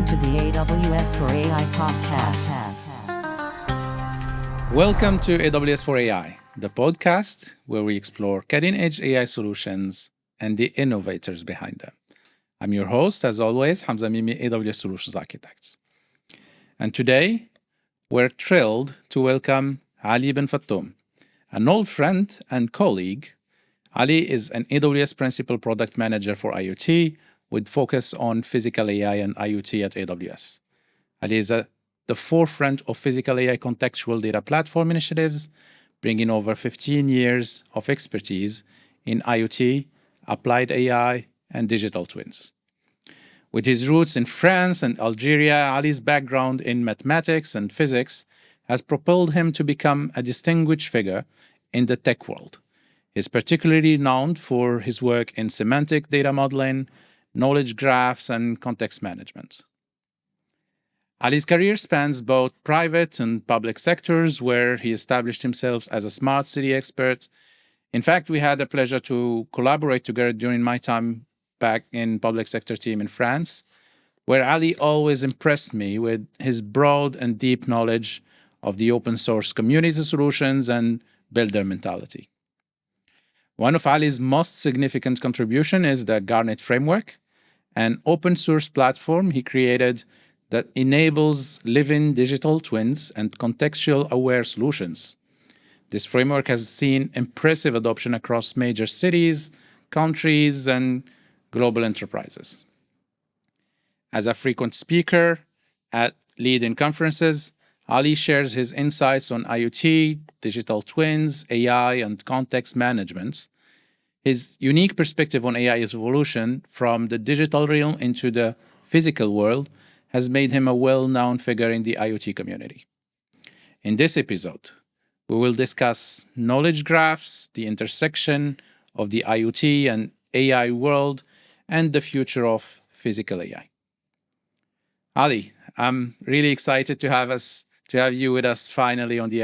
to the AWS for AI podcast. Welcome to AWS for AI, the podcast where we explore cutting-edge AI solutions and the innovators behind them. I'm your host, as always, Hamza Mimi, AWS Solutions Architects. And today, we're thrilled to welcome Ali Benfattoum, an old friend and colleague. Ali is an AWS Principal Product Manager for IoT with focus on physical AI and IoT at AWS. Ali is at the forefront of physical AI contextual data platform initiatives, bringing over 15 years of expertise in IoT, applied AI, and digital twins. With his roots in France and Algeria, Ali's background in mathematics and physics has propelled him to become a distinguished figure in the tech world. He's particularly known for his work in semantic data modeling, knowledge graphs, and context management. Ali's career spans both private and public sectors, where he established himself as a smart city expert. In fact, we had the pleasure to collaborate together during my time back in public sector team in France, where Ali always impressed me with his broad and deep knowledge of the open source community solutions and builder mentality. One of Ali's most significant contribution is the Garnet Framework, an open source platform he created that enables living digital twins and contextual aware solutions. This framework has seen impressive adoption across major cities, countries, and global enterprises. As a frequent speaker at leading conferences, Ali shares his insights on IoT, digital twins, AI, and context management. His unique perspective on AI's evolution from the digital realm into the physical world has made him a well-known figure in the IoT community. In this episode, we will discuss knowledge graphs, the intersection of the IoT and AI world, and the future of physical AI. Ali, I'm really excited to have you with us finally on the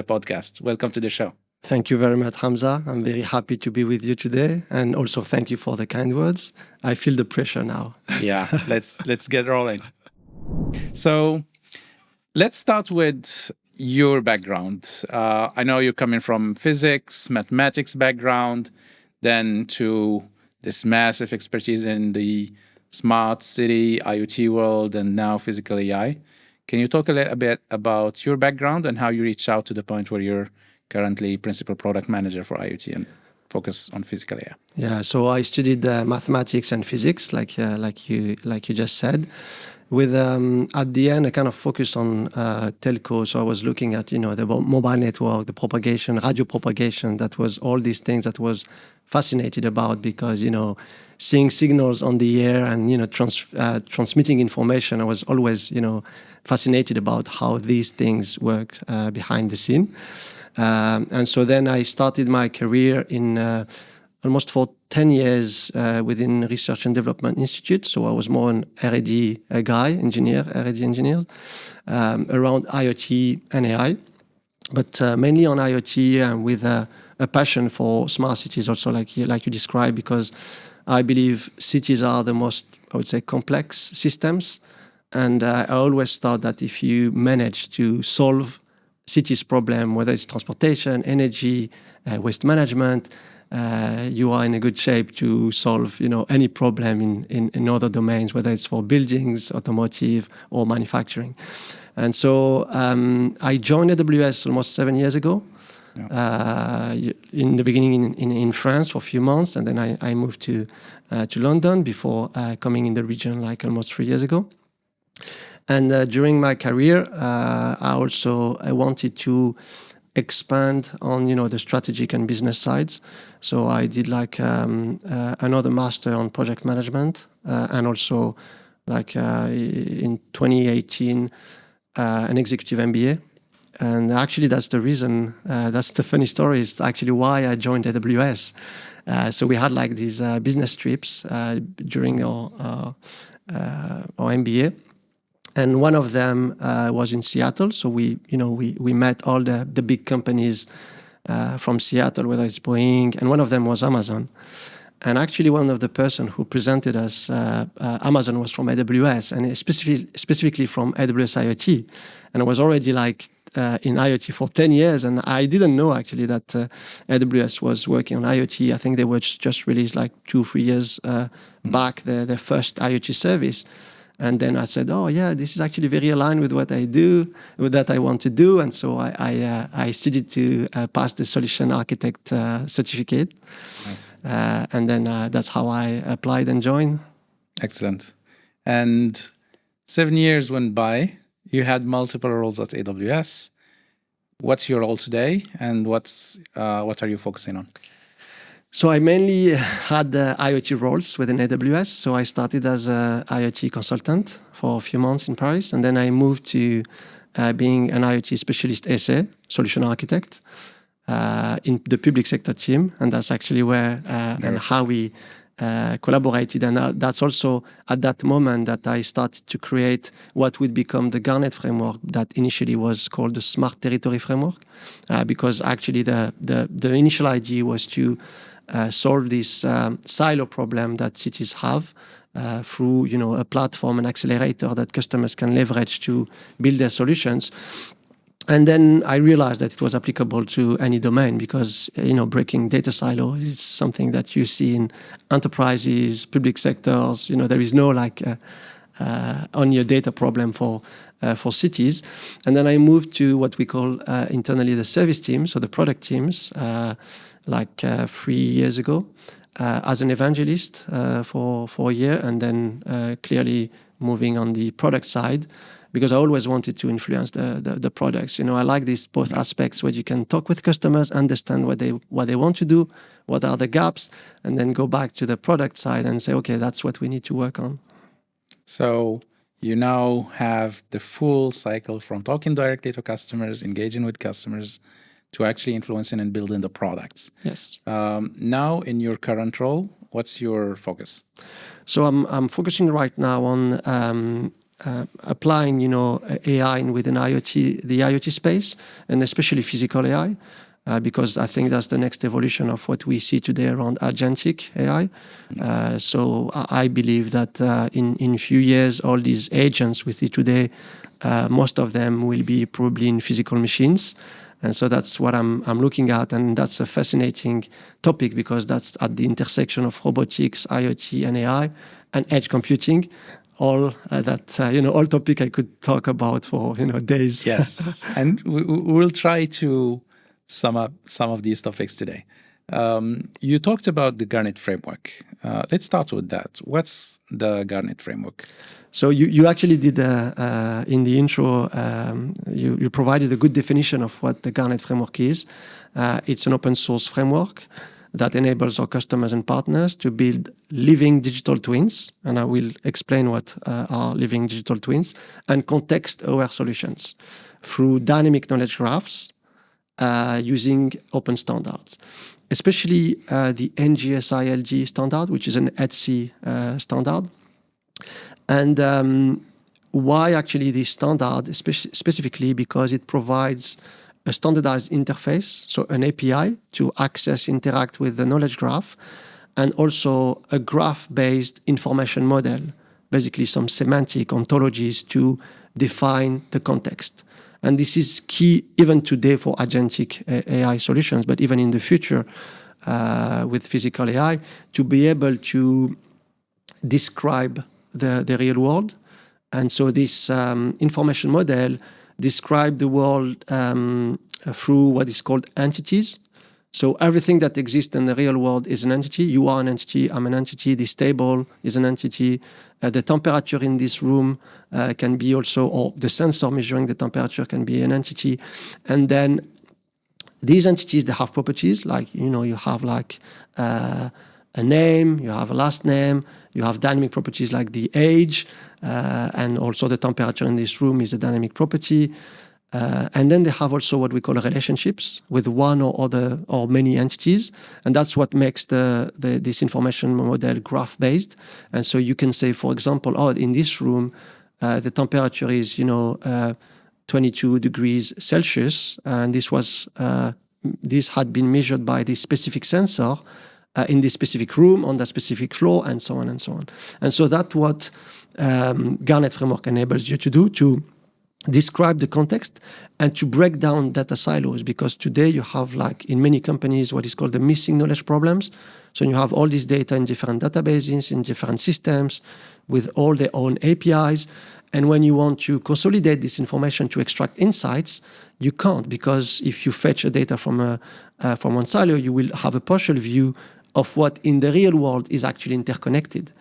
podcast. Welcome to the show. Thank you very much, Hamza. I'm very happy to be with you today, and also thank you for the kind words. I feel the pressure now. Yeah, let's get rolling. So, let's start with your background. I know you're coming from physics, mathematics background, then to this massive expertise in the smart city, IoT world, and now physical AI. Can you talk a little bit about your background and how you reached out to the point where you're currently principal product manager for IoT and focus on physical AI? Yeah, so I studied mathematics and physics, like you just said. With at the end, I kind of focused on telco. So I was looking at the mobile network, the propagation, radio propagation. That was all these things that was fascinated about, because seeing signals on the air and transmitting information. I was always fascinated about how these things work behind the scene. And so then I started my career in almost for 10 years within Research and Development Institute. So I was more an R&D guy, R&D engineer, around IoT and AI, but mainly on IoT and with a passion for smart cities also, like you described, because I believe cities are the most, I would say, complex systems. And I always thought that if you manage to solve cities' problem, whether it's transportation, energy, waste management, you are in a good shape to solve, any problem in other domains, whether it's for buildings, automotive, or manufacturing. And so I joined AWS almost 7 years ago. Yeah. In the beginning in France for a few months, and then I moved to London before coming in the region like almost 3 years ago. And during my career, I wanted to expand on the strategic and business sides. So I did another master on project management, and also in 2018 an executive MBA. And actually, that's the reason. That's the funny story. Is actually why I joined AWS. So we had these business trips during our MBA. And one of them was in Seattle. So we met all the big companies from Seattle, whether it's Boeing, and one of them was Amazon. And actually, one of the person who presented us Amazon was from AWS, and specifically from AWS IoT. And I was already like in IoT for 10 years, and I didn't know actually that AWS was working on IoT. I think they were just released like 2-3 years back their first IoT service. And then I said, oh yeah, this is actually very aligned with what I do, with that I want to do. And so I studied to pass the solution architect certificate. Nice. And then that's how I applied and joined. Excellent. And 7 years went by. You had multiple roles at AWS. What's your role today, and what are you focusing on? So I mainly had IoT roles within AWS. So I started as an IoT consultant for a few months in Paris, and then I moved to being an IoT specialist SA, solution architect, in the public sector team. And that's actually where and how we collaborated. And that's also at that moment that I started to create what would become the Garnet Framework that initially was called the Smart Territory Framework, because actually the initial idea was to solve this silo problem that cities have through a platform, an accelerator that customers can leverage to build their solutions. And then I realized that it was applicable to any domain because breaking data silo is something that you see in enterprises, public sectors. There is no only a data problem for cities. And then I moved to what we call internally the service teams, so the product teams. 3 years ago as an evangelist for a year, and then clearly moving on the product side because I always wanted to influence the products. I like these both aspects where you can talk with customers, understand what they want to do, what are the gaps, and then go back to the product side and say, okay, that's what we need to work on. So you now have the full cycle from talking directly to customers, engaging with customers, to actually influencing and building the products. Yes. Now, in your current role, what's your focus? So I'm focusing right now on applying, AI within IoT, the IoT space, and especially physical AI, because I think that's the next evolution of what we see today around agentic AI. So I believe that in a few years, all these agents we see today, most of them will be probably in physical machines. And so that's what I'm looking at, and that's a fascinating topic because that's at the intersection of robotics, IoT, and AI, and edge computing. All all topic I could talk about for days. Yes, and we'll try to sum up some of these topics today. You talked about the Garnet Framework. Let's start with that. What's the Garnet Framework? So you actually did in the intro. You provided a good definition of what the Garnet Framework is. It's an open source framework that enables our customers and partners to build living digital twins, and I will explain what are living digital twins, and context-aware solutions through dynamic knowledge graphs using open standards, especially the NGSI-LD standard, which is an ETSI standard. And why actually this standard, specifically because it provides a standardized interface, so an API to access, interact with the knowledge graph, and also a graph-based information model, basically some semantic ontologies to define the context. And this is key even today for agentic AI solutions, but even in the future with physical AI, to be able to describe the real world. And so this information model describe the world through what is called entities. So everything that exists in the real world is an entity. You are an entity, I'm an entity, this table is an entity. The temperature in this room can be also, or the sensor measuring the temperature can be an entity. And then these entities, they have properties, like, you have like a name, you have a last name, you have dynamic properties like the age, and also the temperature in this room is a dynamic property. And then they have also what we call relationships with one or other or many entities, and that's what makes this information model graph-based. And so you can say, for example, in this room, the temperature is 22 degrees Celsius, and this had been measured by this specific sensor in this specific room, on that specific floor, and so on and so on. And so that's what Garnet Framework enables you to do, to describe the context and to break down data silos, because today you have, like in many companies, what is called the missing knowledge problems. So you have all this data in different databases, in different systems, with all their own APIs. And when you want to consolidate this information to extract insights, you can't, because if you fetch the data from one silo, you will have a partial view of what in the real world is actually interconnected.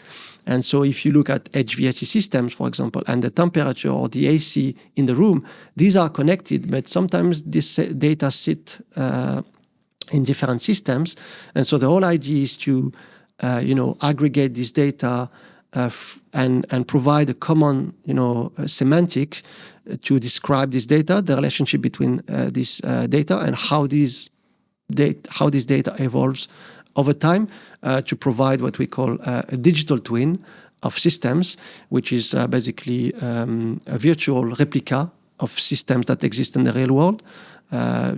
And so if you look at HVAC systems, for example, and the temperature or the AC in the room, these are connected, but sometimes this data sit in different systems. And so the whole idea is to aggregate this data and provide a common semantic to describe this data, the relationship between this data, and how this data evolves over time, to provide what we call a digital twin of systems, which is basically a virtual replica of systems that exist in the real world,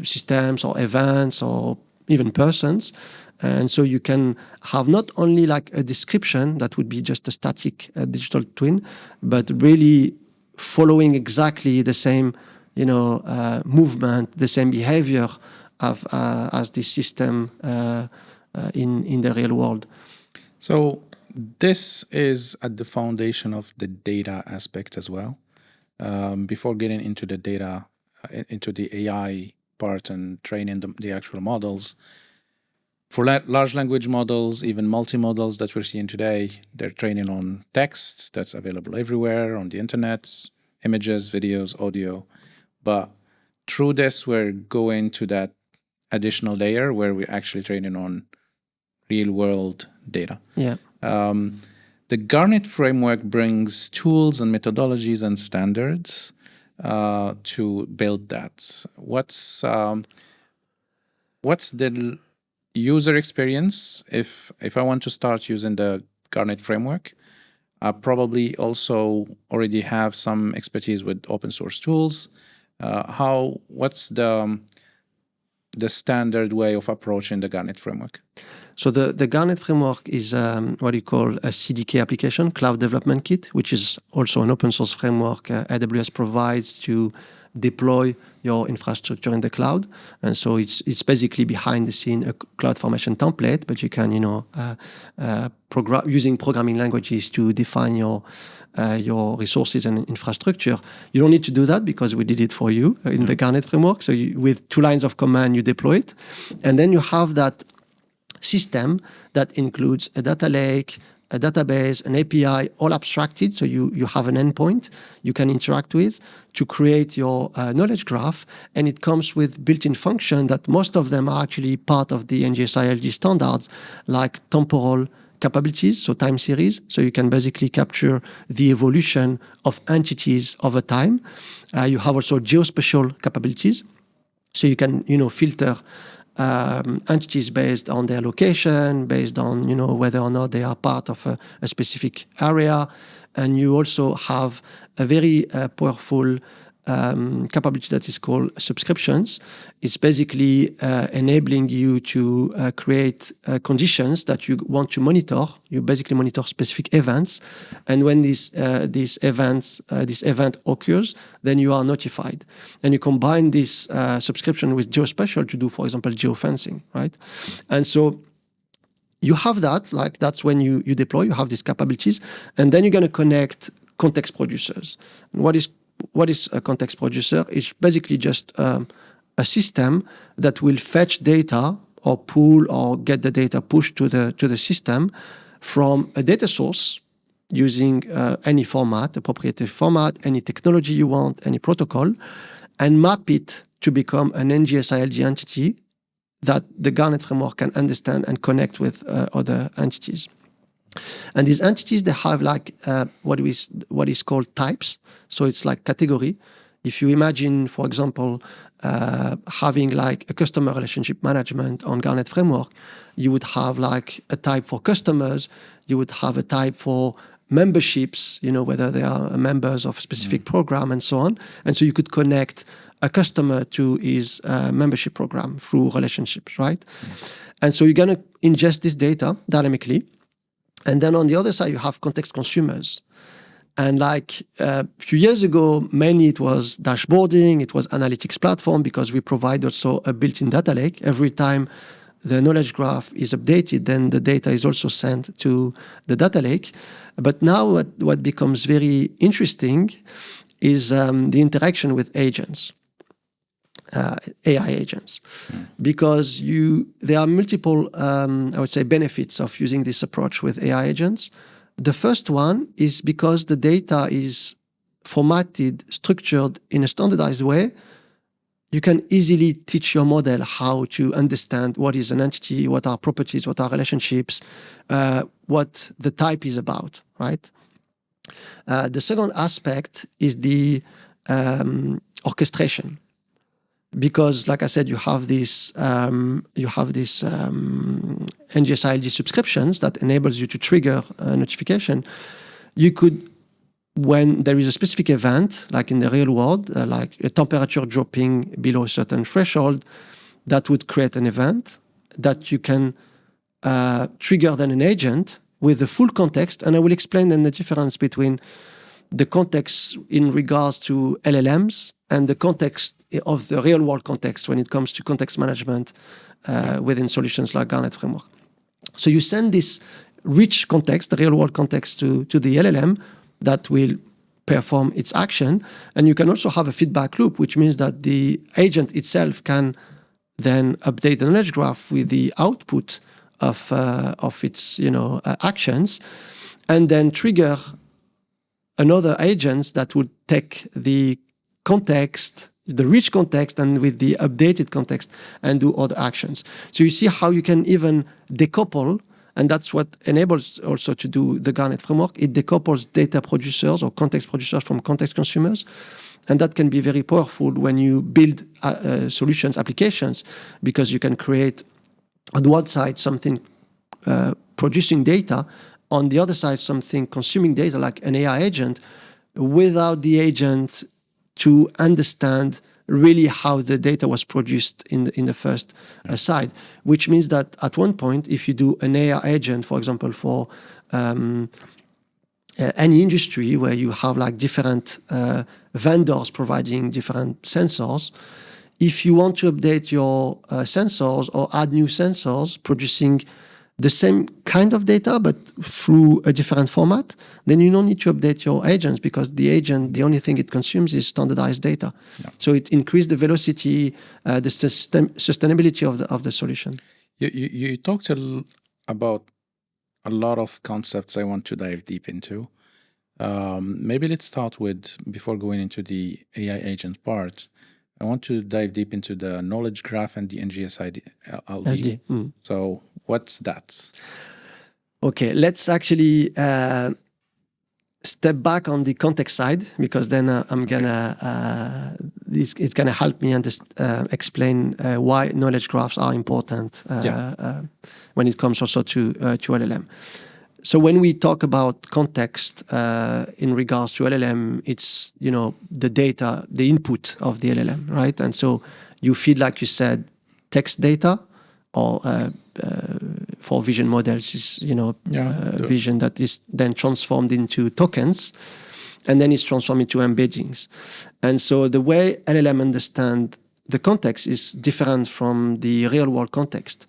systems or events or even persons. And so you can have not only like a description that would be just a static digital twin, but really following exactly the same movement, the same behavior as this system in the real world. So this is at the foundation of the data aspect as well. Before getting into the data, into the AI part and training the actual models, for large language models, even multimodals that we're seeing today, they're training on text that's available everywhere on the internet, images, videos, audio. But through this, we're going to that additional layer where we're actually training on real-world data. Yeah. The Garnet Framework brings tools and methodologies and standards to build that. What's the user experience if I want to start using the Garnet Framework? I probably also already have some expertise with open source tools. What's the standard way of approaching the Garnet Framework? So the Garnet Framework is what you call a CDK application, Cloud Development Kit, which is also an open source framework AWS provides to deploy your infrastructure in the cloud. And so it's basically behind the scene a CloudFormation template, but you can using programming languages to define your resources and infrastructure. You don't need to do that because we did it for you in the Garnet Framework. So with 2 lines of command, you deploy it. And then you have that system that includes a data lake, a database, an API, all abstracted. So you have an endpoint you can interact with to create your knowledge graph. And it comes with built-in function that most of them are actually part of the NGSI-LD standards, like temporal capabilities, so time series. So you can basically capture the evolution of entities over time. You have also geospatial capabilities. So you can, filter entities based on their location, based on whether or not they are part of a specific area, and you also have a very powerful capability that is called subscriptions. It's basically enabling you to create conditions that you want to monitor. You basically monitor specific events, and when this event occurs, then you are notified. And you combine this subscription with geospatial to do, for example, geofencing, right? And so you have that, like that's when you deploy, you have these capabilities, and then you're going to connect context producers. And what is a context producer? It's basically just a system that will fetch data or pull or get the data pushed to the system from a data source using any format, a proprietary format, any technology you want, any protocol, and map it to become an NGSI-LD entity that the Garnet Framework can understand and connect with other entities. And these entities, they have like what is called types. So it's like category. If you imagine, for example, having like a customer relationship management on Garnet Framework, you would have like a type for customers. You would have a type for memberships, whether they are members of a specific program and so on. And so you could connect a customer to his membership program through relationships, right? And so you're going to ingest this data dynamically. And then on the other side, you have context consumers. And like a few years ago, mainly it was dashboarding, it was analytics platform, because we provide also a built-in data lake. Every time the knowledge graph is updated, then the data is also sent to the data lake. But now what becomes very interesting is the interaction with agents, AI agents, because there are multiple, I would say, benefits of using this approach with AI agents. The first one is because the data is formatted, structured in a standardized way, you can easily teach your model how to understand what is an entity, what are properties, what are relationships, what the type is about, right? The second aspect is the orchestration. Because, like I said, you have this NGSI-LD subscriptions that enables you to trigger a notification. You could, when there is a specific event, like in the real world, like a temperature dropping below a certain threshold, that would create an event that you can trigger then an agent with the full context. And I will explain then the difference between the context in regards to LLMs and the context of the real world context when it comes to context management within solutions like Garnet Framework. So you send this rich context, the real world context, to the LLM that will perform its action. And you can also have a feedback loop, which means that the agent itself can then update the knowledge graph with the output of its actions, and then trigger another agents that would take the context, the rich context, and with the updated context, and do other actions. So you see how you can even decouple, and that's what enables also to do the Garnet Framework. It decouples data producers or context producers from context consumers. And that can be very powerful when you build solutions, applications, because you can create on one side something producing data, on the other side something consuming data like an AI agent, without the agent to understand really how the data was produced in the first side. Which means that at one point, if you do an AI agent, for example, for any industry where you have like different vendors providing different sensors, if you want to update your sensors or add new sensors producing the same kind of data but through a different format, then you don't need to update your agents, because the agent, the only thing it consumes is standardized data. Yeah. So it increased the velocity, the sustainability of the solution. You talked about a lot of concepts I want to dive deep into. Maybe let's start with, before going into the AI agent part, I want to dive deep into the knowledge graph and the NGSI-LD. So what's that? Okay, let's actually step back on the context side, because then I'm gonna it's gonna help me explain why knowledge graphs are important when it comes also to LLM. So when we talk about context in regards to LLM, it's the data, the input of the LLM, right? And so you feed, like you said, text data, or for vision models is vision that is then transformed into tokens, and then it's transformed into embeddings. And so the way LLM understand the context is different from the real world context.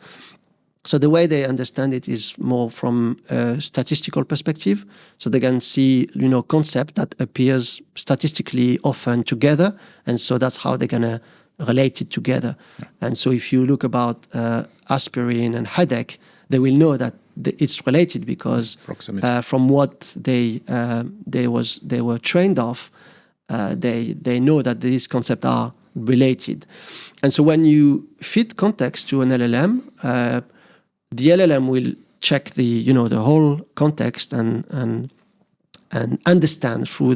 So the way they understand it is more from a statistical perspective. So they can see, concept that appears statistically often together. And so that's how they're going to relate it together. Yeah. And so if you look about aspirin and headache, they will know that it's related, because from what they were trained off, they know that these concepts are related. And so when you feed context to an LLM, the LLM will check the whole context and understand through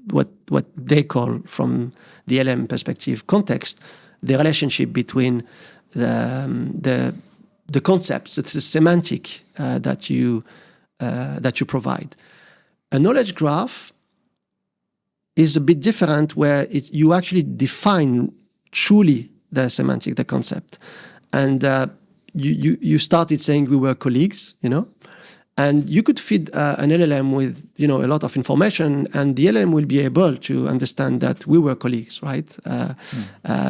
what they call, from the LLM perspective, context, the relationship between the concepts. It's a semantic that you provide. A knowledge graph is a bit different, where you actually define truly the semantic, the concept, and you started saying we were colleagues, and you could feed an LLM with a lot of information, and the LLM will be able to understand that we were colleagues, right?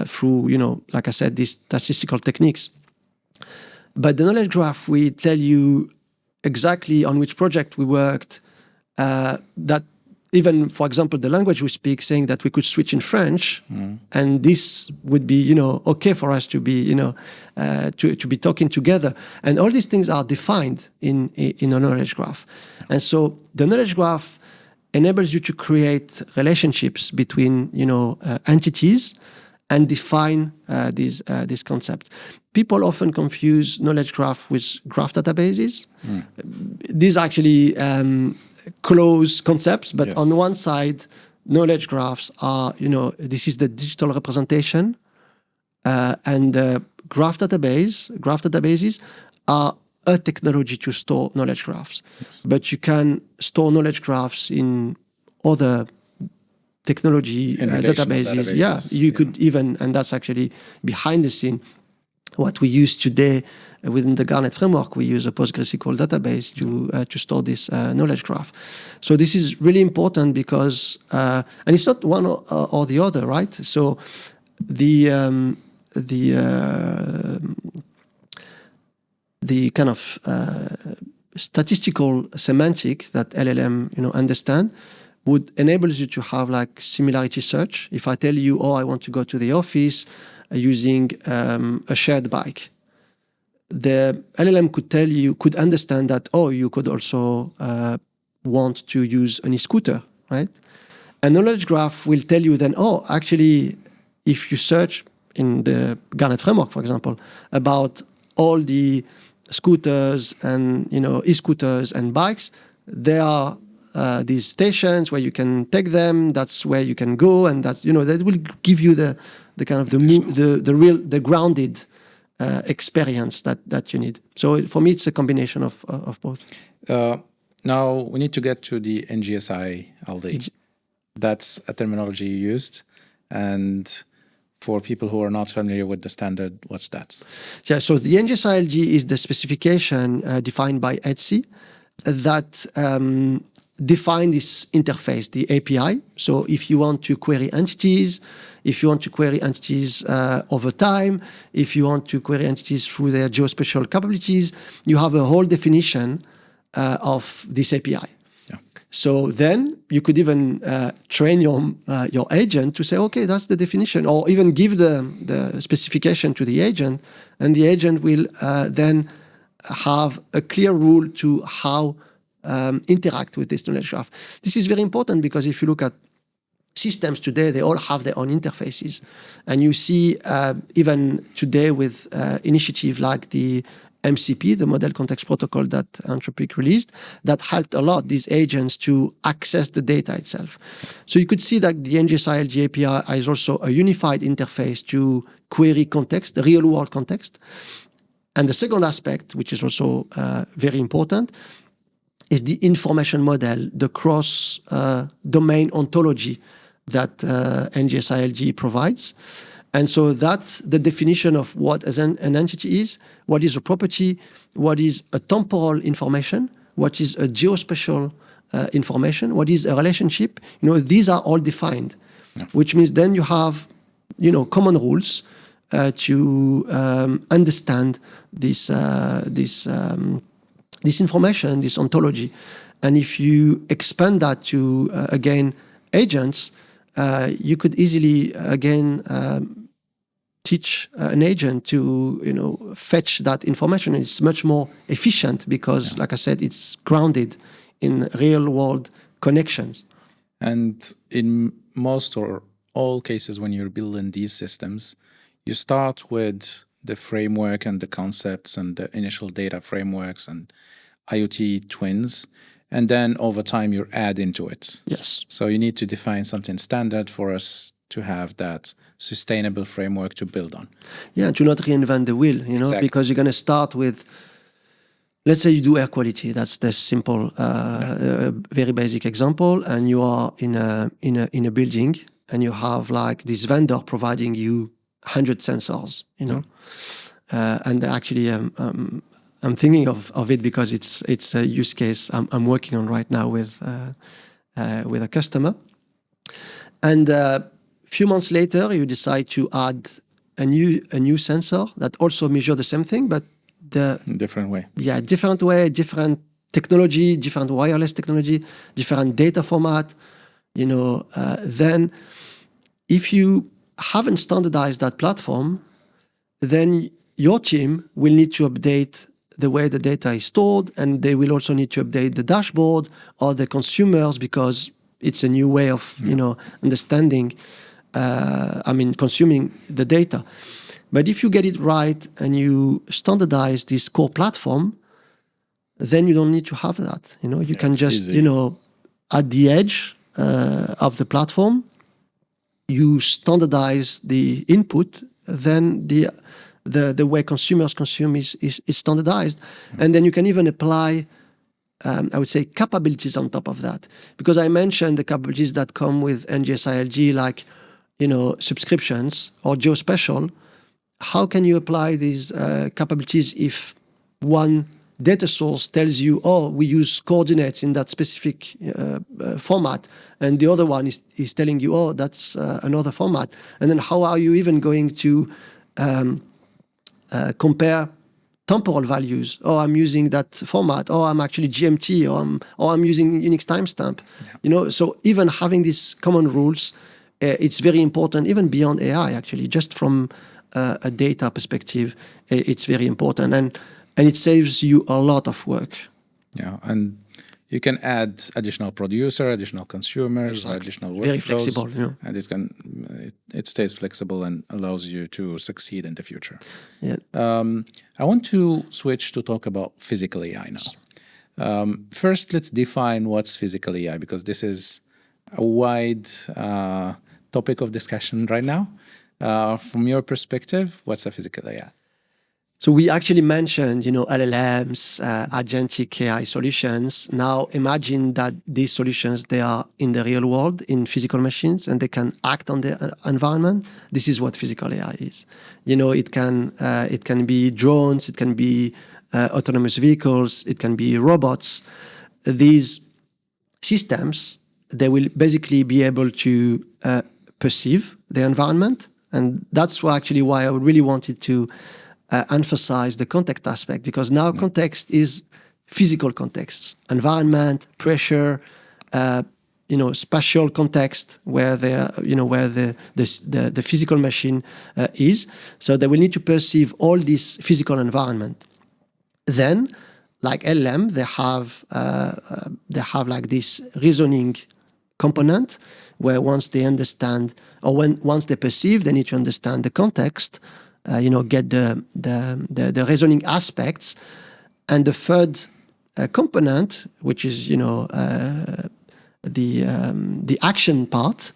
Through like I said, these statistical techniques. But the knowledge graph will tell you exactly on which project we worked. That even, for example, the language we speak, saying that we could switch in French, and this would be, okay for us to be, to be talking together. And all these things are defined in a knowledge graph. And so the knowledge graph enables you to create relationships between, entities and define these concepts. People often confuse knowledge graph with graph databases. These are actually close concepts, but Yes. on one side, knowledge graphs are, this is the digital representation, and graph databases are a technology to store knowledge graphs. Yes. But you can store knowledge graphs in other technology In relational databases. Yeah, databases, you could even, and that's actually behind the scene, what we use today within the Garnet Framework. We use a PostgreSQL database to store this knowledge graph. So this is really important because, and it's not one or the other, right? So the kind of statistical semantic that LLM understand would enable you to have like similarity search. If I tell you, I want to go to the office using a shared bike, the LLM could understand that, you could also want to use an e-scooter, right? A knowledge graph will tell you then, actually, if you search in the Garnet Framework, for example, about all the scooters and e-scooters and bikes, there are these stations where you can take them. That's where you can go, and that's that will give you the kind of the grounded experience that you need. So for me, it's a combination of both. Now we need to get to the NGSI-LD. That's a terminology you used, and for people who are not familiar with the standard, what's that? Yeah, so the NGSI-LD is the specification defined by ETSI that define this interface, the API. So if you want to query entities, over time, if you want to query entities through their geospatial capabilities, you have a whole definition of this API. Yeah. So then you could even train your agent to say, okay, that's the definition, or even give the specification to the agent, and the agent will then have a clear rule to how interact with this knowledge graph. This is very important because if you look at systems today, they all have their own interfaces. And you see even today with initiative like the MCP, the Model Context Protocol that Anthropic released, that helped a lot these agents to access the data itself. So you could see that the NGSI-LD API is also a unified interface to query context, the real world context. And the second aspect, which is also very important, is the information model, the cross-domain ontology that NGSI-LD provides. And so that's the definition of what an entity is, what is a property, what is a temporal information, what is a geospatial information, what is a relationship. These are all defined, which means then you have, common rules to understand this information, this ontology. And if you expand that to, again, agents, you could easily, again, teach an agent to, fetch that information. It's much more efficient because, like I said, it's grounded in real-world connections. And in most or all cases when you're building these systems, you start with the framework and the concepts and the initial data frameworks and IoT twins, and then over time you add into it. Yes. So you need to define something standard for us to have that sustainable framework to build on. Yeah, to not reinvent the wheel, Exactly. because you're going to start with, let's say you do air quality. That's the simple, very basic example. And you are in a building, and you have like this vendor providing you 100 sensors, and actually I'm thinking of it because it's a use case I'm working on right now with a customer. And a few months later, you decide to add a new sensor that also measures the same thing, but different way. Yeah, different way, different technology, different wireless technology, different data format. Then if you haven't standardized that platform, then your team will need to update the way the data is stored, and they will also need to update the dashboard or the consumers because it's a new way of understanding. Consuming the data. But if you get it right and you standardize this core platform, then you don't need to have that. You can just easy. At the edge of the platform, you standardize the input, then the way consumers consume is standardized. And then you can even apply, I would say, capabilities on top of that. Because I mentioned the capabilities that come with NGSI-LD, like, subscriptions or geospatial. How can you apply these capabilities if one data source tells you, oh, we use coordinates in that specific format, and the other one is telling you, oh, that's another format? And then how are you even going to compare temporal values? Oh, I'm using that format. Oh, I'm actually GMT, or I'm using Unix timestamp. Yeah. So even having these common rules, it's very important, even beyond AI, actually, just from a data perspective, it's very important. And it saves you a lot of work. Yeah, and you can add additional producer, additional consumers, Exactly. additional workflows. Very flexible, yeah. And it stays flexible and allows you to succeed in the future. Yeah. I want to switch to talk about physical AI now. First, let's define what's physical AI, because this is a wide topic of discussion right now. From your perspective, what's a physical AI? So we actually mentioned, LLMs, agentic AI solutions. Now imagine that these solutions, they are in the real world, in physical machines, and they can act on the environment. This is what physical AI is. It can be drones, it can be autonomous vehicles, it can be robots. These systems, they will basically be able to perceive the environment, and that's why I really wanted to emphasize the context aspect, because now context is physical context, environment, pressure, spatial context where the physical machine is. So they will need to perceive all this physical environment. Then, like LLM, they have like this reasoning component where once they understand, or once they perceive, they need to understand the context. Get the reasoning aspects, and the third component, which is the action part.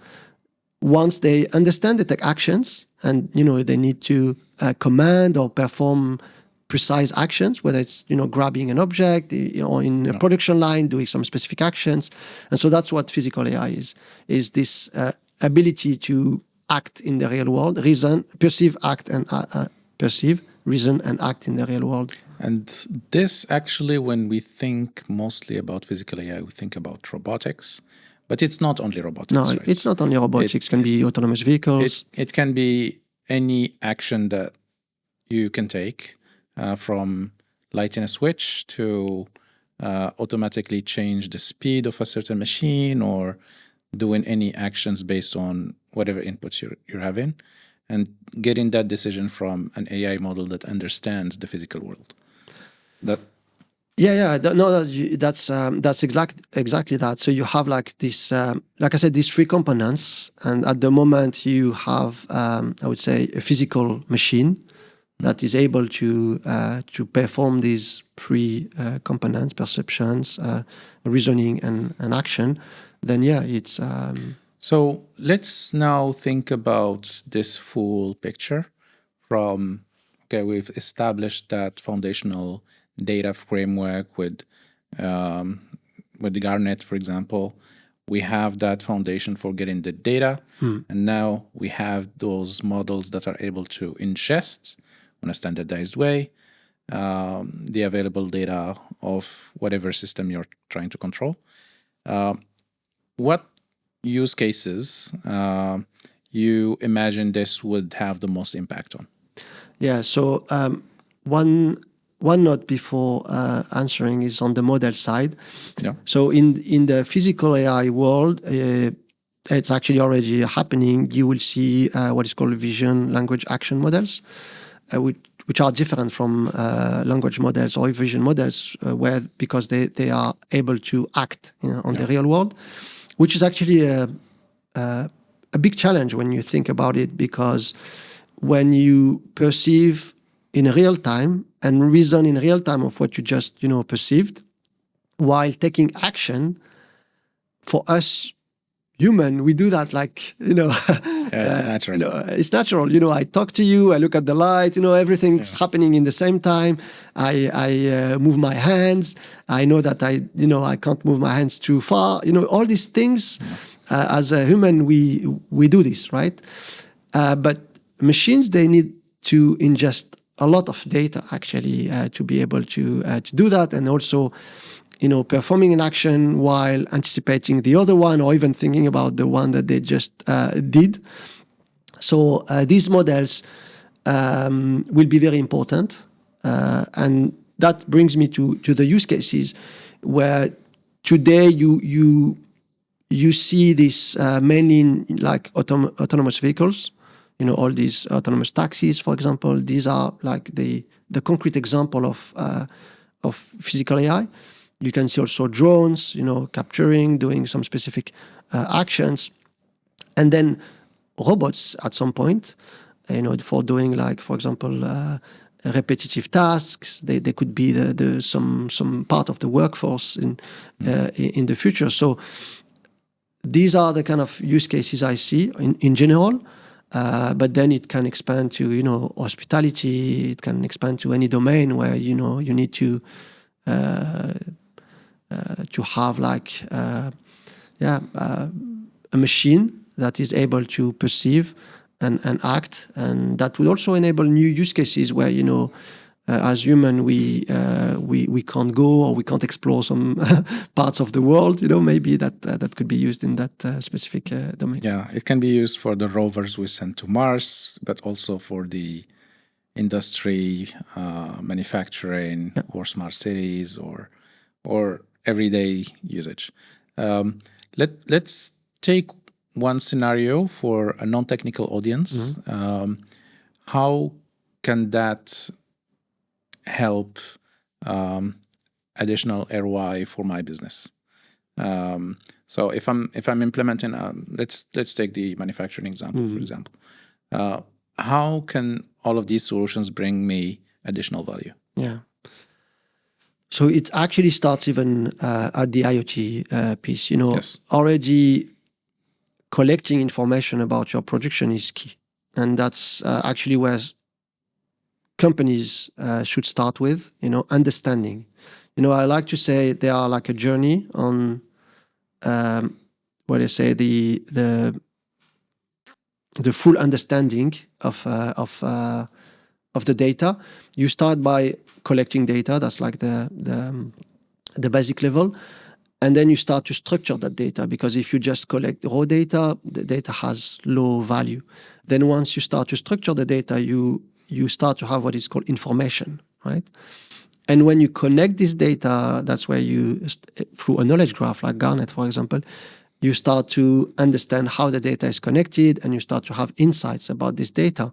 Once they understand the actions, and they need to command or perform precise actions, whether it's grabbing an object or in a production line doing some specific actions, and so that's what physical AI is this ability to act in the real world, reason, perceive, act, and perceive, reason, and act in the real world. And this actually, when we think mostly about physical AI, we think about robotics, but it's not only robotics. No, right? It's not only robotics. It can be autonomous vehicles. It can be any action that you can take, from lighting a switch to automatically change the speed of a certain machine, or doing any actions based on whatever inputs you're having, and getting that decision from an AI model that understands the physical world. That's exactly that. So you have like this, like I said, these three components, and at the moment you have, I would say, a physical machine that is able to perform these three components: perceptions, reasoning, and action. Then it's. So let's now think about this full picture from, we've established that foundational data framework with the Garnet, for example. We have that foundation for getting the data, and now we have those models that are able to ingest on a standardized way, the available data of whatever system you're trying to control. What use cases you imagine this would have the most impact on? Yeah, so one note before answering is on the model side. Yeah. So in the physical AI world, it's actually already happening. You will see what is called vision language action models, which are different from language models or vision models, because they are able to act on the real world, which is actually a big challenge when you think about it, because when you perceive in real time and reason in real time of what you just perceived, while taking action, for us human, we do that it's natural. It's natural. I talk to you, I look at the light, everything's happening in the same time. I move my hands. I know that I can't move my hands too far. All these things, as a human, we do this, right? But machines, they need to ingest a lot of data actually to be able to do that, and also performing an action while anticipating the other one, or even thinking about the one that they just did. So these models will be very important, and that brings me to the use cases where today you see this mainly in like autonomous vehicles. All these autonomous taxis, for example. These are like the concrete example of physical AI. You can see also drones, capturing, doing some specific actions, and then robots at some point, for doing for example, repetitive tasks. They could be some part of the workforce in the future. So these are the kind of use cases I see in general. But then it can expand to hospitality. It can expand to any domain where you need to have a machine that is able to perceive and act, and that would also enable new use cases where as human we can't go, or we can't explore some parts of the world. Maybe that could be used in that specific domain. Yeah, it can be used for the rovers we send to Mars, but also for the industry, manufacturing, or smart cities, or everyday usage. Let's take one scenario for a non-technical audience. How can that help additional ROI for my business? So if I'm implementing, let's take the manufacturing example, for example. How can all of these solutions bring me additional value? Yeah. So it actually starts even at the IoT piece. Yes. Already collecting information about your production is key, and that's actually where companies should start with. Understanding. I like to say they are like a journey on what they say the full understanding of the data. You start by collecting data. That's like the basic level. And then you start to structure that data, because if you just collect raw data, the data has low value. Then once you start to structure the data, you start to have what is called information, right? And when you connect this data, that's where through a knowledge graph like Garnet, for example, you start to understand how the data is connected, and you start to have insights about this data.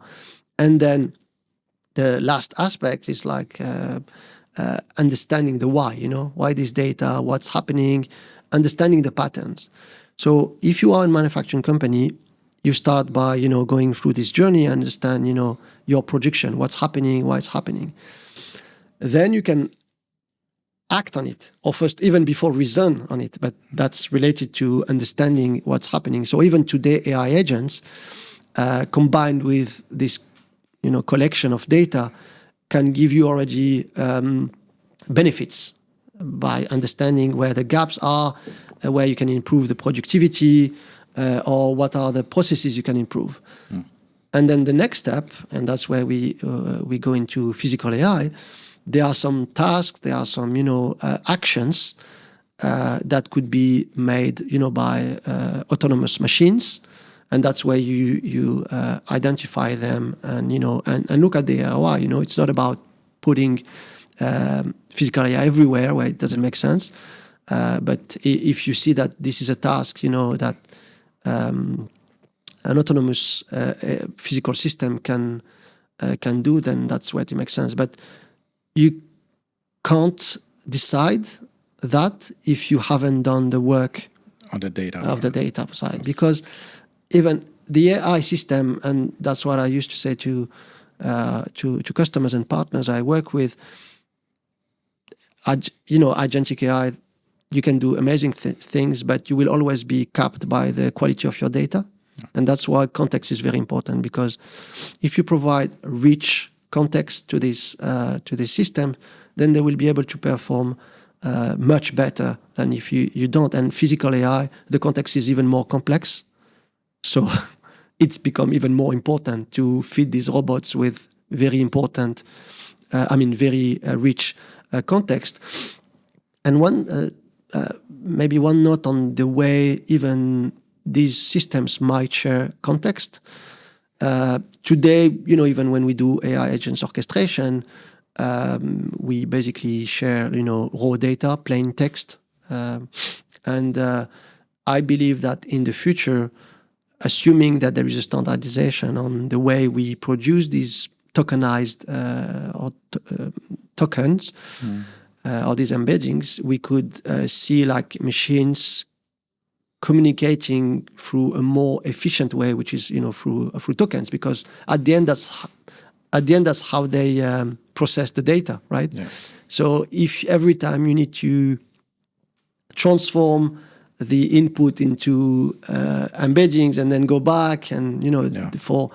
And then the last aspect is understanding the why, why this data, what's happening, understanding the patterns. So if you are a manufacturing company, you start by, going through this journey, understand, your projection, what's happening, why it's happening. Then you can act on it, or first, even before reason on it, but that's related to understanding what's happening. So even today, AI agents, combined with this, collection of data, can give you already benefits by understanding where the gaps are, where you can improve the productivity, or what are the processes you can improve. And then the next step, and that's where we go into physical AI. There are some tasks, there are some actions that could be made by autonomous machines, and that's where you identify them and and look at the ROI. It's not about putting physical AI everywhere where it doesn't make sense, but if you see that this is a task that an autonomous physical system can do, then that's where it makes sense. But you can't decide that if you haven't done the work on the data of the data side, because even the AI system, and that's what I used to say to customers and partners I work with, agentic AI, you can do amazing things, but you will always be capped by the quality of your data. And that's why context is very important, because if you provide rich context to this system, then they will be able to perform much better than if you don't. And physical AI, the context is even more complex. So it's become even more important to feed these robots with very important, very rich context. And maybe one note on the way even these systems might share context. Today, even when we do AI agents orchestration, we basically share, raw data, plain text. And I believe that in the future, assuming that there is a standardization on the way we produce these tokenized tokens or these embeddings, we could see like machines communicating through a more efficient way, which is through tokens, because at the end that's how they process the data, right? Yes. So if every time you need to transform the input into embeddings and then go back and for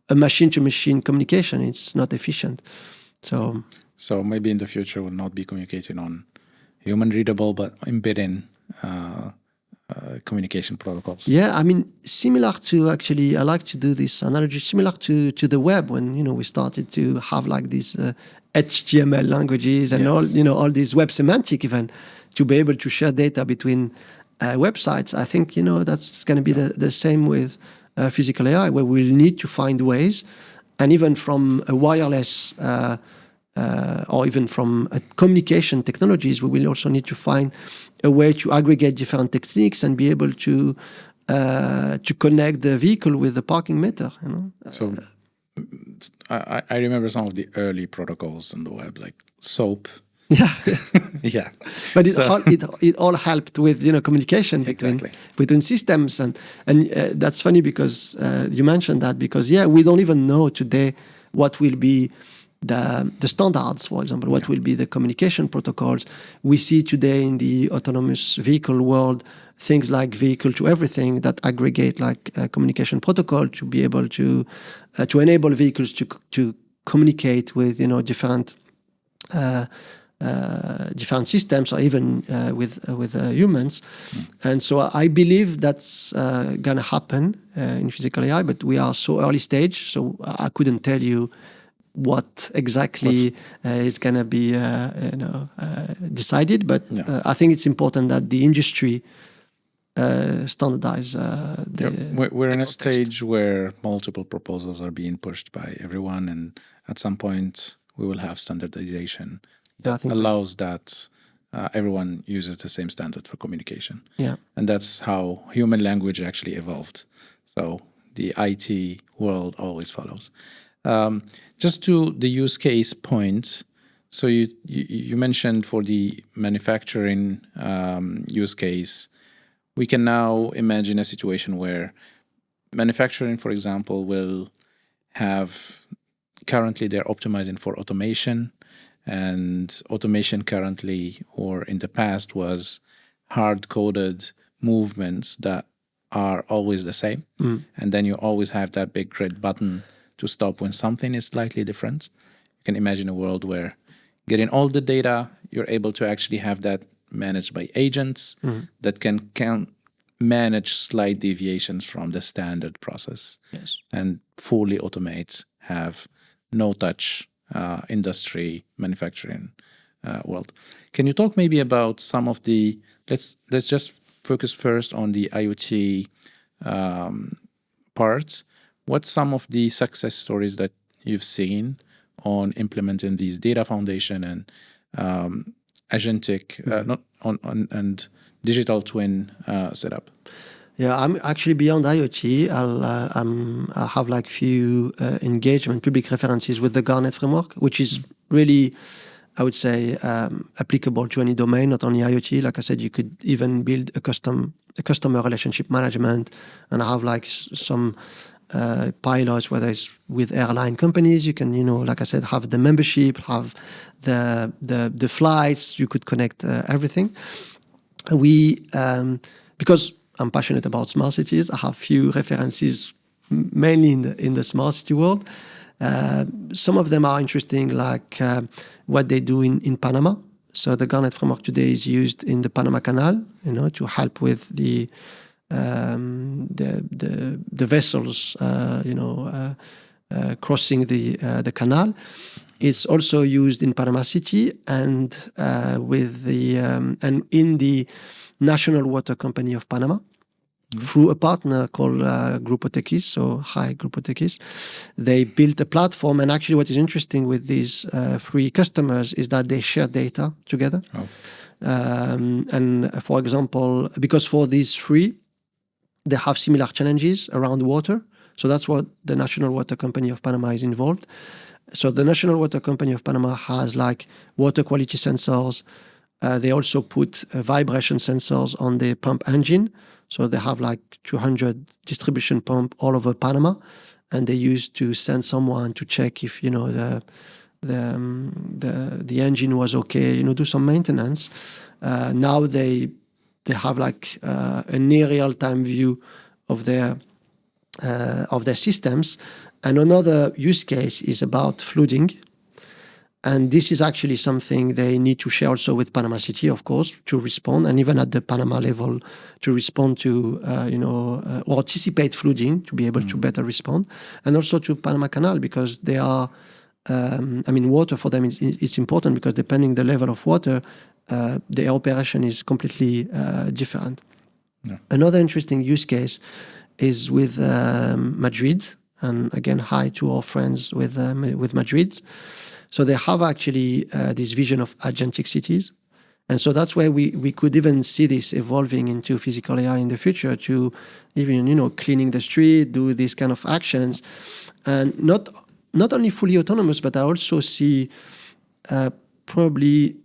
a machine-to-machine communication, it's not efficient. So maybe in the future we'll not be communicating on human readable, but embedding communication protocols. Yeah, similar to, actually, I like to do this analogy, similar to the web, when we started to have like these HTML languages and all these web semantic, even to be able to share data between websites. I think that's going to be the same with physical AI, where we'll need to find ways, and even from a wireless or even from communication technologies, we will also need to find a way to aggregate different techniques and be able to connect the vehicle with the parking meter. So I remember some of the early protocols on the web, like SOAP. Yeah, yeah. But it all helped with communication between systems, and that's funny because you mentioned that, because we don't even know today what will be the standards, for example, what will be the communication protocols. We see today in the autonomous vehicle world things like vehicle to everything that aggregate like a communication protocol to be able to enable vehicles to communicate with different systems, or even with humans. And so I believe that's gonna happen in physical AI, but we are so early stage, so I couldn't tell you what exactly is going to be decided, but I think it's important that the industry standardize we're in a stage where multiple proposals are being pushed by everyone, and at some point we will have standardization that allows that everyone uses the same standard for communication. And that's how human language actually evolved. So the IT world always follows. Just to the use case point, so you mentioned for the manufacturing use case, we can now imagine a situation where manufacturing, for example, will have, currently they're optimizing for automation, and automation currently or in the past was hard-coded movements that are always the same. And then you always have that big red button to stop when something is slightly different. You can imagine a world where getting all the data, you're able to actually have that managed by agents that can manage slight deviations from the standard process. Yes. And fully automate, have no touch industry manufacturing world. Can you talk maybe about some of the, let's just focus first on the IoT part. What's some of the success stories that you've seen on implementing these data foundation and agentic and digital twin setup? Yeah, I'm actually beyond IoT. I have like few engagement, public references with the Garnet Framework, which is really, I would say, applicable to any domain, not only IoT. Like I said, you could even build a customer relationship management, and I have like some pilots, whether it's with airline companies. You can, like I said, have the membership, have the flights. You could connect everything. Because I'm passionate about smart cities, I have few references mainly in the smart city world. Some of them are interesting, like what they do in Panama. So the Garnet Framework today is used in the Panama Canal, to help with the vessels, crossing the canal. It's also used in Panama City and in the National Water Company of Panama. Through a partner called Grupo TX, so hi Grupo TX. They built a platform, and actually what is interesting with these three customers is that they share data together. And for example, because for these three, they have similar challenges around water. So that's what the National Water Company of Panama is involved. So the National Water Company of Panama has like water quality sensors. They also put vibration sensors on the pump engine. So they have like 200 distribution pump all over Panama, and they used to send someone to check if the engine was okay. Do some maintenance. Now they have like a near real time view of their systems. And another use case is about flooding. And this is actually something they need to share also with Panama City, of course, to respond, and even at the Panama level to respond to, or anticipate flooding, to be able to better respond, and also to Panama Canal, because they are, water for them it's important, because depending the level of water, the operation is completely different. Yeah. Another interesting use case is with Madrid, and again, hi to our friends with Madrid. So they have actually this vision of agentic cities. And so that's where we could even see this evolving into physical AI in the future, to even, cleaning the street, do these kind of actions. And not only fully autonomous, but I also see probably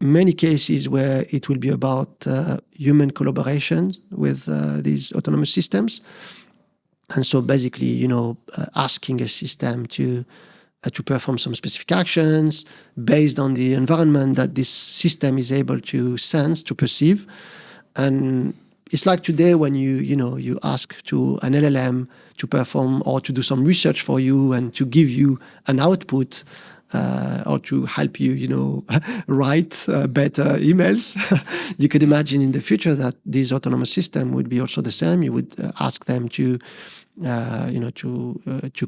many cases where it will be about human collaboration with these autonomous systems. And so basically, asking a system to perform some specific actions based on the environment that this system is able to sense, to perceive. And it's like today when you ask to an LLM to perform or to do some research for you and to give you an output, or to help you, write better emails. You could imagine in the future that this autonomous system would be also the same. You would ask them to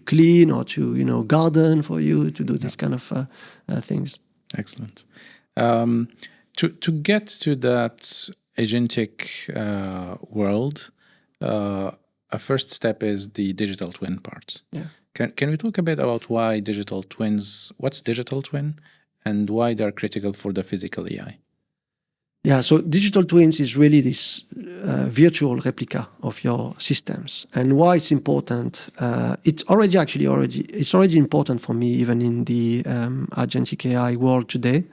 clean or to garden for you, to do this kind of things. Excellent. To get to that agentic world, a first step is the digital twin part. Yeah. Can we talk a bit about why digital twins? What's digital twin, and why they're critical for the physical AI? Yeah, so digital twins is really this virtual replica of your systems, and why it's important. It's already important for me, even in the agentic AI world today.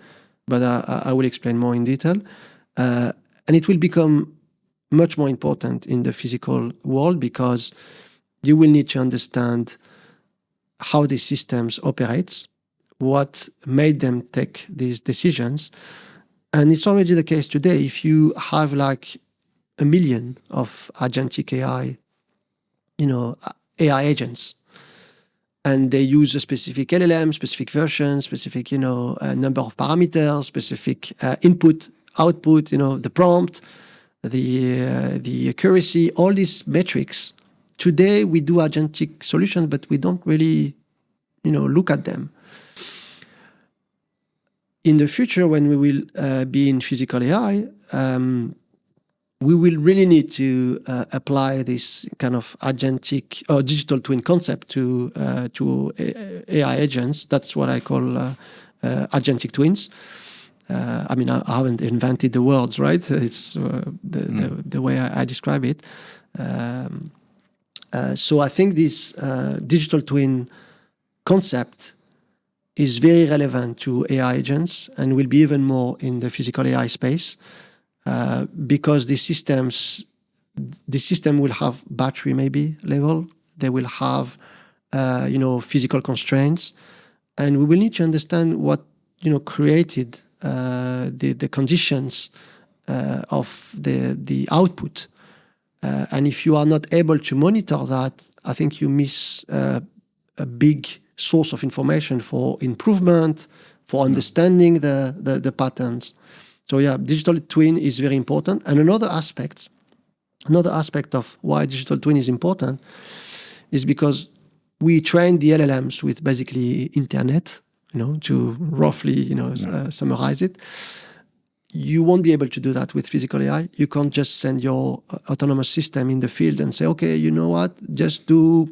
But I will explain more in detail, and it will become much more important in the physical world, because you will need to understand how these systems operate, what made them take these decisions. And it's already the case today. If you have like 1 million of agentic AI, AI agents, and they use a specific LLM, specific version, specific, number of parameters, specific input, output, the prompt, the accuracy, all these metrics. Today we do agentic solutions, but we don't really, look at them. In the future, when we will be in physical AI, we will really need to apply this kind of agentic or digital twin concept to AI agents. That's what I call agentic twins. I haven't invented the words, right? It's the way I describe it. So I think this digital twin concept is very relevant to AI agents and will be even more in the physical AI space because the system will have battery maybe level. They will have physical constraints, and we will need to understand what created the conditions of the output. And if you are not able to monitor that, I think you miss a big source of information for improvement, for understanding the patterns. So yeah, digital twin is very important. And another aspect of why digital twin is important is because we train the LLMs with basically internet, to roughly, summarize it. You won't be able to do that with physical AI. You can't just send your autonomous system in the field and say, okay, you know what, just do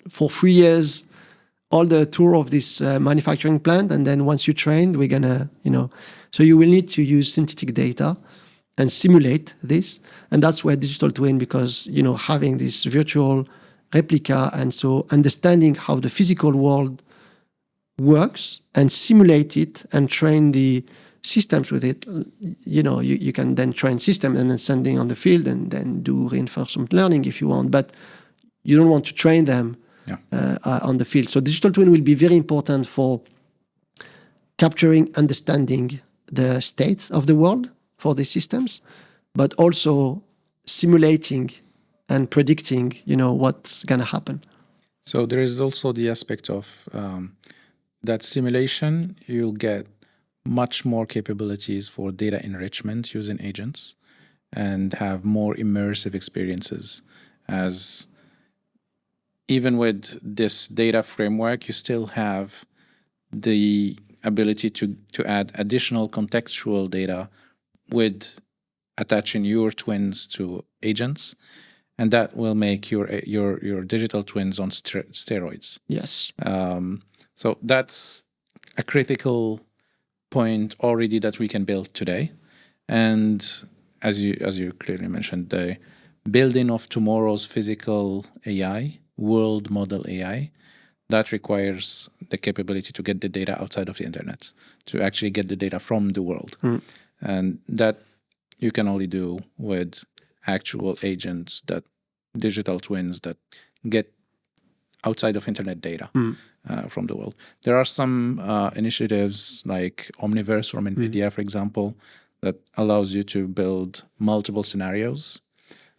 for 3 years all the tour of this manufacturing plant, and then once you trained, we're gonna, So you will need to use synthetic data and simulate this, and that's where digital twin, because having this virtual replica, and so understanding how the physical world works and simulate it and train the systems with it. You can then train systems and then sending on the field and then do reinforcement learning if you want, but you don't want to train them on the field. So digital twin will be very important for capturing, understanding the state of the world for these systems, but also simulating and predicting, what's going to happen. So there is also the aspect of that simulation. You'll get much more capabilities for data enrichment using agents and have more immersive experiences, as even with this data framework, you still have the ability to add additional contextual data with attaching your twins to agents, and that will make your digital twins on steroids. Yes. So that's a critical point already that we can build today. And as you clearly mentioned, the building of tomorrow's physical AI, world model AI, that requires the capability to get the data outside of the internet, to actually get the data from the world. And that you can only do with actual agents, that digital twins that get outside of internet data from the world. There are some initiatives like Omniverse from NVIDIA, for example, that allows you to build multiple scenarios.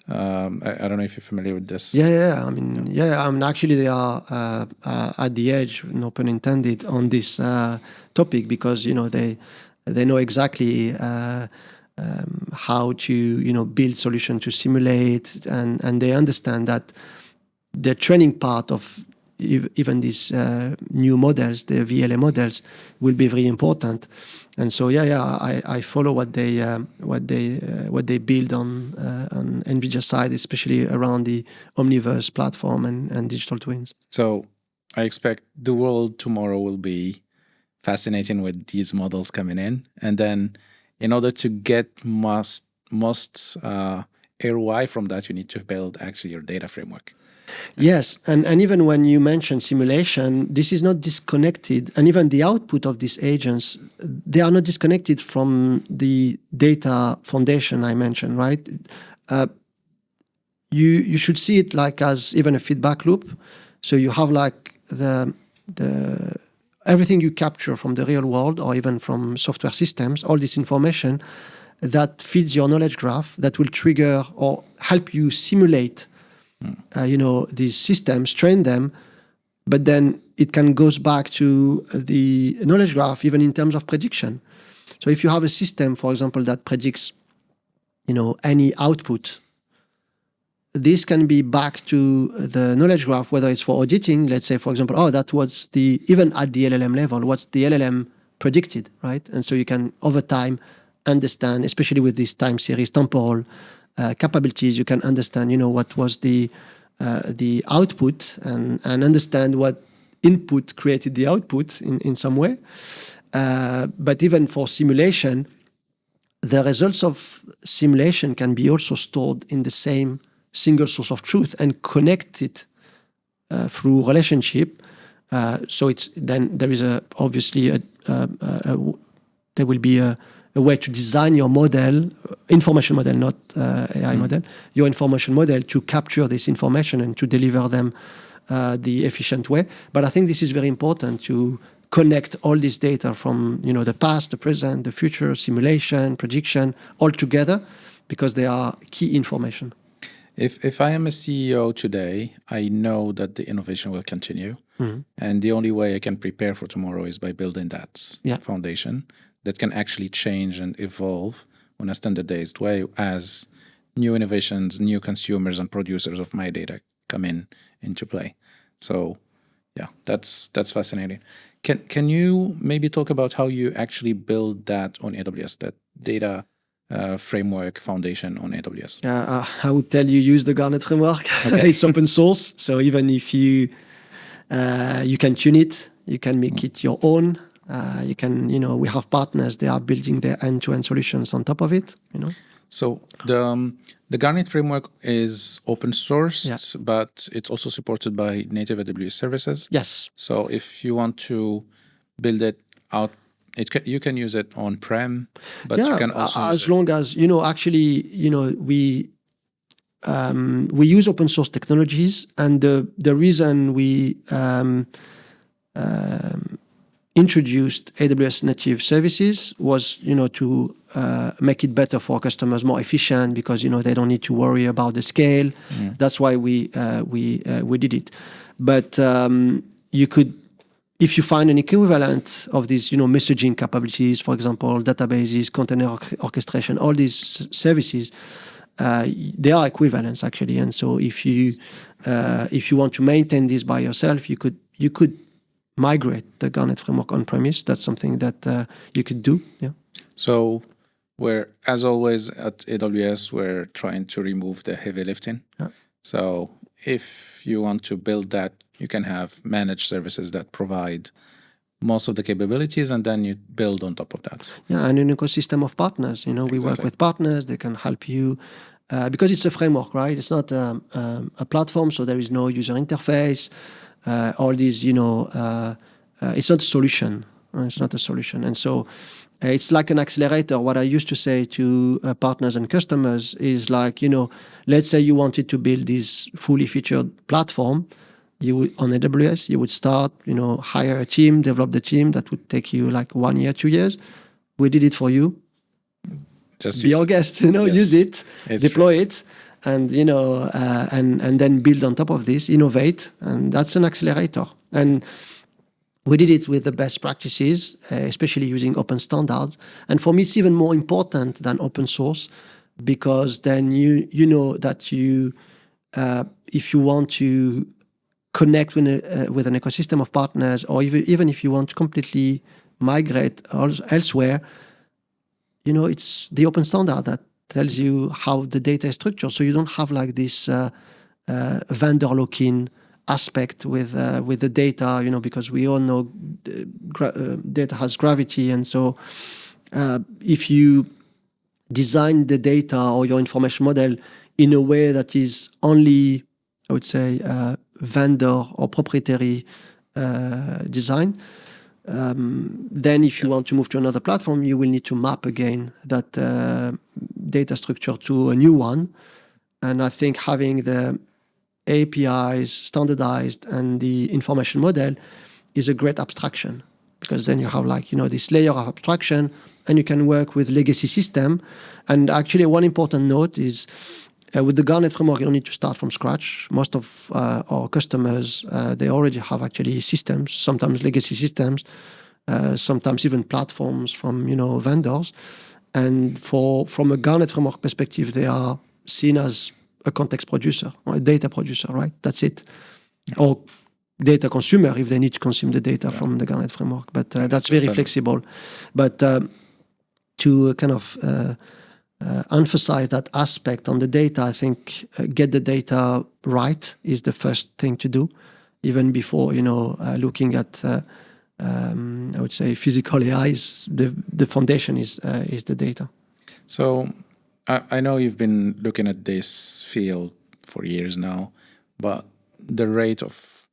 I don't know if you're familiar with this. Actually, they are at the edge, no pun intended, on this topic, because they know exactly how to build solution to simulate, and they understand that the training part of even these new models, the VLA models, will be very important. And so I follow what they build on NVIDIA side, especially around the omniverse platform and digital twins. So I expect the world tomorrow will be fascinating with these models coming in, and then in order to get most ROI from that, you need to build actually your data framework. Yes, and even when you mention simulation, this is not disconnected, and even the output of these agents, they are not disconnected from the data foundation I mentioned, right? You should see it like as even a feedback loop. So you have like the everything you capture from the real world or even from software systems, all this information that feeds your knowledge graph that will trigger or help you simulate these systems, train them, but then it can goes back to the knowledge graph even in terms of prediction. So if you have a system, for example, that predicts any output, this can be back to the knowledge graph, whether it's for auditing, let's say, for example, that was even at the LLM level, what's the LLM predicted, right? And so you can, over time, understand, especially with these time series temporal capabilities, you can understand, what was the output and understand what input created the output in some way. But even for simulation, the results of simulation can be also stored in the same single source of truth and connected through relationship. So then there is obviously there will be a way to design your model, information model, not AI model, your information model to capture this information and to deliver them the efficient way. But I think this is very important to connect all this data from the past, the present, the future, simulation, prediction, all together, because they are key information. If I am a CEO today, I know that the innovation will continue. And the only way I can prepare for tomorrow is by building that foundation that can actually change and evolve on a standardized way as new innovations, new consumers and producers of my data come into play. So yeah, that's fascinating. Can you maybe talk about how you actually build that on AWS, that data framework foundation on AWS? I would tell you use the Garnet Framework. Okay. It's open source, so even if you can tune it, you can make it your own. You can, we have partners, they are building their end-to-end solutions on top of it, So the Garnet Framework is open source, but it's also supported by native AWS services. Yes. So if you want to build it out, you can use it on-prem, but you can also as long as, we use open source technologies, and the reason we introduced AWS native services was, to make it better for customers, more efficient, because they don't need to worry about the scale. That's why we did it. But you could, if you find an equivalent of these, messaging capabilities, for example, databases, container orchestration, all these services, they are equivalents actually. And so if you want to maintain this by yourself, you could migrate the Garnet Framework on-premise. That's something that you could do. Yeah. So as always at AWS, we're trying to remove the heavy lifting. Yeah. So if you want to build that, you can have managed services that provide most of the capabilities, and then you build on top of that. Yeah, and an ecosystem of partners. We work with partners. They can help you because it's a framework, right? It's not a platform, so there is no user interface. All these, it's not a solution. It's not a solution, and so it's like an accelerator. What I used to say to partners and customers is like, let's say you wanted to build this fully featured platform. You would, on AWS, you would start, hire a team, develop the team. That would take you like 1 year, 2 years. We did it for you. Just be our guest, use it, deploy it, and and then build on top of this, innovate, and that's an accelerator. And we did it with the best practices, especially using open standards. And for me, it's even more important than open source, because then you know that if you want to connect with an ecosystem of partners, or even if you want to completely migrate elsewhere, it's the open standard that tells you how the data is structured. So you don't have like this vendor lock-in aspect with the data, because we all know data has gravity. And so if you design the data or your information model in a way that is only, I would say, vendor or proprietary design, then if you want to move to another platform, you will need to map again that data structure to a new one. And I think having the APIs standardized and the information model is a great abstraction, because then you have this layer of abstraction, and you can work with legacy system. And actually, one important note is with the Garnet Framework, you don't need to start from scratch. Most of our customers, they already have actually systems, sometimes legacy systems, sometimes even platforms from vendors. And from a Garnet Framework perspective, they are seen as a context producer or a data producer, right? That's it. Or data consumer if they need to consume the data from the Garnet Framework. But that's very flexible. But to kind of emphasize that aspect on the data, I think get the data right is the first thing to do, even before looking at I would say physical AI. The foundation is the data. So I know you've been looking at this field for years now, but the rate of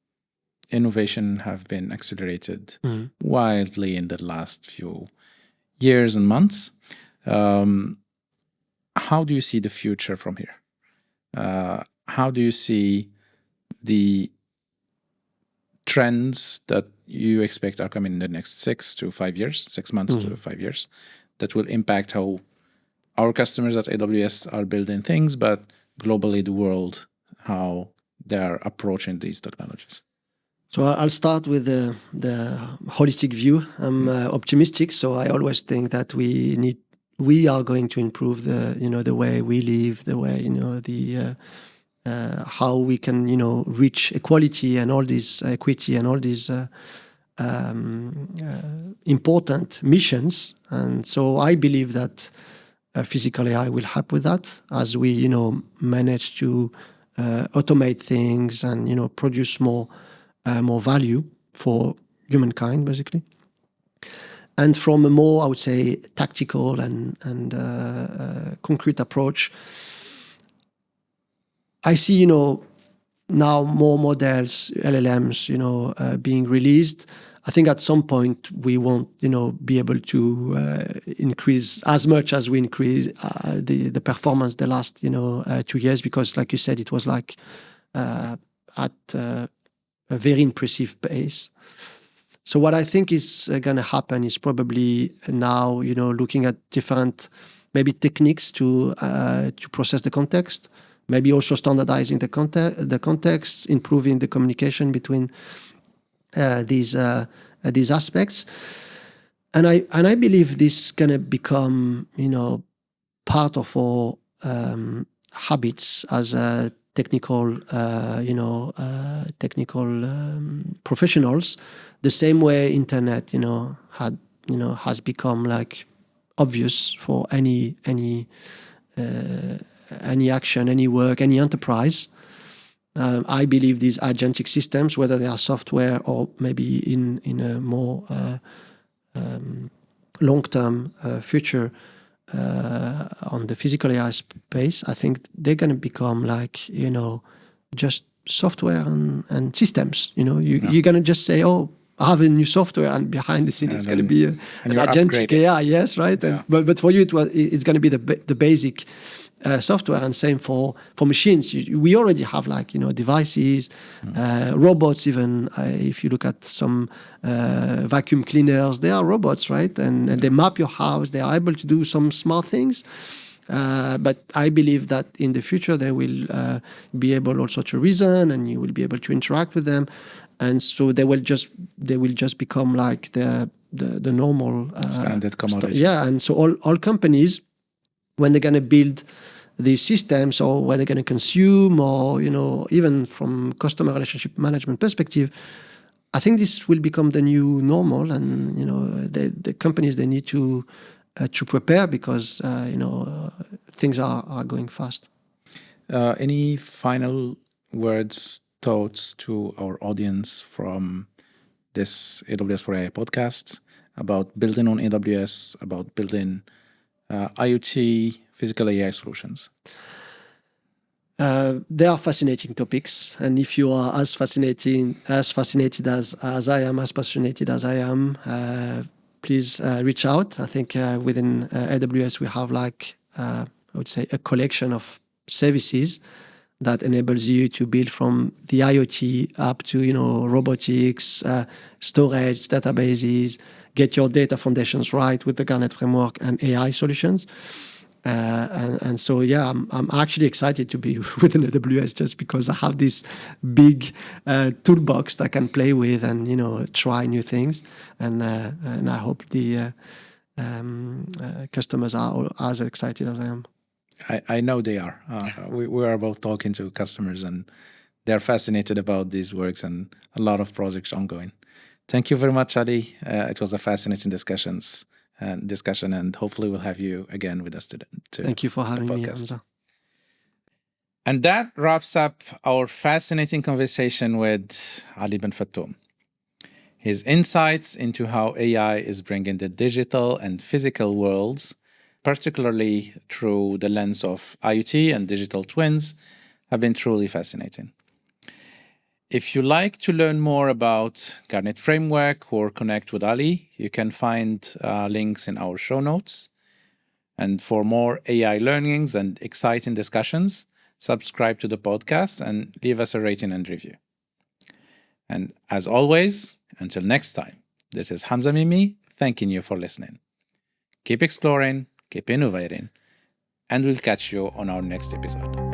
innovation have been accelerated wildly in the last few years and months. How do you see the future from here? How do you see the trends that you expect are coming in the next 6 months to 5 years, that will impact how our customers at AWS are building things, but globally the world, how they're approaching these technologies? So I'll start with the holistic view. I'm optimistic, so I always think that we are going to improve the way we live, the way how we can reach equality and all this equity and all these important missions. And so I believe that physical AI will help with that as we manage to automate things and produce more value for humankind, basically. And from a more, I would say, tactical and concrete approach, I see now more models, LLMs, being released. I think at some point we won't be able to increase as much as we increase the performance the last 2 years, because like you said, it was like at a very impressive pace. So what I think is going to happen is probably now looking at different maybe techniques to process the context, maybe also standardizing the context, improving the communication between these aspects, and I believe this is going to become part of our habits as a technical professionals, the same way internet has become like obvious for any action, any work, any enterprise. I believe these agentic systems, whether they are software or maybe in a more long-term future on the physical AI space, I think they're going to become like just software and systems. You're going to just say, oh, I have a new software, and behind the scene it's going to be an agentic AI. Yes, right. Yeah. But for you, it's going to be the basic software, and same for machines. We already have like devices, robots. Even if you look at some vacuum cleaners, they are robots, right? And they map your house. They are able to do some smart things. But I believe that in the future they will be able also to reason, and you will be able to interact with them, and so they will just become like the normal standard commodity. And so all companies, when they're going to build these systems, or where they're going to consume, or even from customer relationship management perspective, I think this will become the new normal, and the companies, they need to prepare, because things are going fast. Any final words, thoughts to our audience from this AWS for AI podcast about building on AWS, about building IoT, physical AI solutions? They are fascinating topics, and if you are as fascinated as I am, as passionate as I am, please reach out. I think within AWS we have like I would say a collection of services that enables you to build from the IoT up to robotics, storage, databases, get your data foundations right with the Garnet Framework and AI solutions. And so I'm actually excited to be within AWS, just because I have this big toolbox that I can play with and try new things, and I hope the customers are as excited as I am. I know they are. We are both talking to customers, and they're fascinated about these works and a lot of projects ongoing. Thank you very much, Ali. It was a fascinating discussion, and hopefully we'll have you again with us today. Thank you for having me, Hamza. And that wraps up our fascinating conversation with Ali Benfattoum. His insights into how AI is bringing the digital and physical worlds, particularly through the lens of IoT and digital twins, have been truly fascinating. If you like to learn more about Garnet Framework or connect with Ali, you can find links in our show notes. And for more AI learnings and exciting discussions, subscribe to the podcast and leave us a rating and review. And as always, until next time, this is Hamza Mimi thanking you for listening. Keep exploring, keep innovating, and we'll catch you on our next episode.